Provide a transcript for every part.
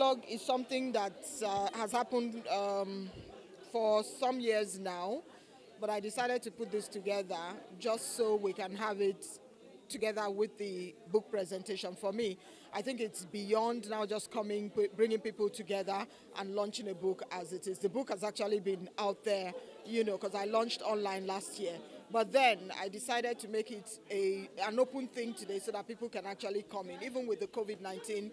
Medialogue is something that has happened for some years now, but I decided to put this together just so we can have it together with the book presentation. For me, I think it's beyond now just coming, bringing people together and launching a book as it is. The book has actually been out there, because I launched online last year. But then I decided to make it an open thing today so that people can actually come in. Even with the COVID-19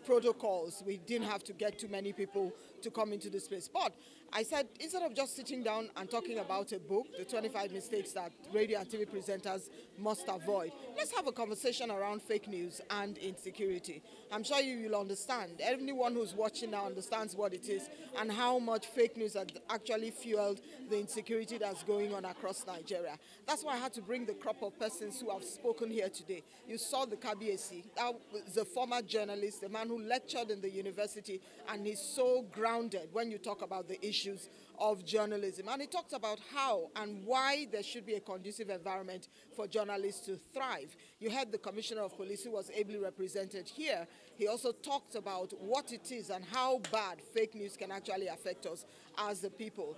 protocols, we didn't have to get too many people to come into this place. But I said, instead of just sitting down and talking about a book, the 25 mistakes that radio and TV presenters must avoid, let's have a conversation around fake news and insecurity. I'm sure you'll understand. Anyone who's watching now understands what it is and how much fake news has actually fueled the insecurity that's going on across Nigeria. That's why I had to bring the crop of persons who have spoken here today. You saw the Kabiesi, that was a former journalist, a man who lectured in the university, and he's so grounded when you talk about the issues of journalism. And he talked about how and why there should be a conducive environment for journalists to thrive. You heard the Commissioner of Police, who was ably represented here. He also talked about what it is and how bad fake news can actually affect us as the people.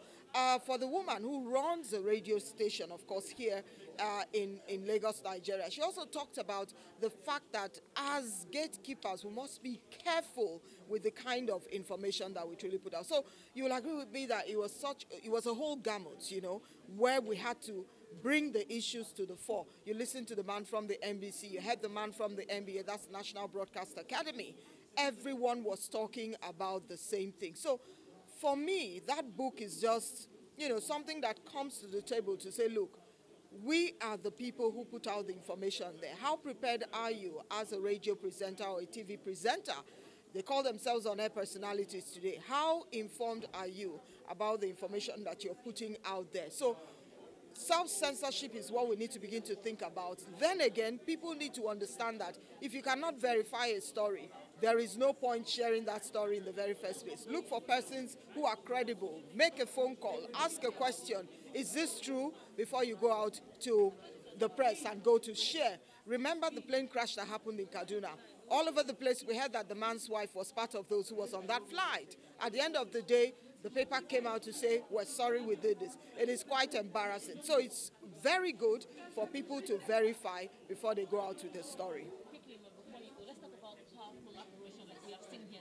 For the woman who runs a radio station, of course, here in Lagos, Nigeria, she also talked about the fact that as gatekeepers, we must be careful with the kind of information that we truly put out. So you will agree with me that it was a whole gamut, where we had to bring the issues to the fore. You listened to the man from the NBC, you heard the man from the NBA, that's National Broadcast Academy. Everyone was talking about the same thing. So for me, that book is just, something that comes to the table to say, look, we are the people who put out the information there. How prepared are you as a radio presenter or a TV presenter? They call themselves on-air personalities today. How informed are you about the information that you're putting out there? So self-censorship is what we need to begin to think about. Then again, people need to understand that if you cannot verify a story, there is no point sharing that story in the very first place. Look for persons who are credible. Make a phone call. Ask a question. Is this true? Before you go out to the press and go to share. Remember the plane crash that happened in Kaduna? All over the place, we heard that the man's wife was part of those who was on that flight. At the end of the day, the paper came out to say, we're sorry we did this. It is quite embarrassing. So it's very good for people to verify before they go out with the story.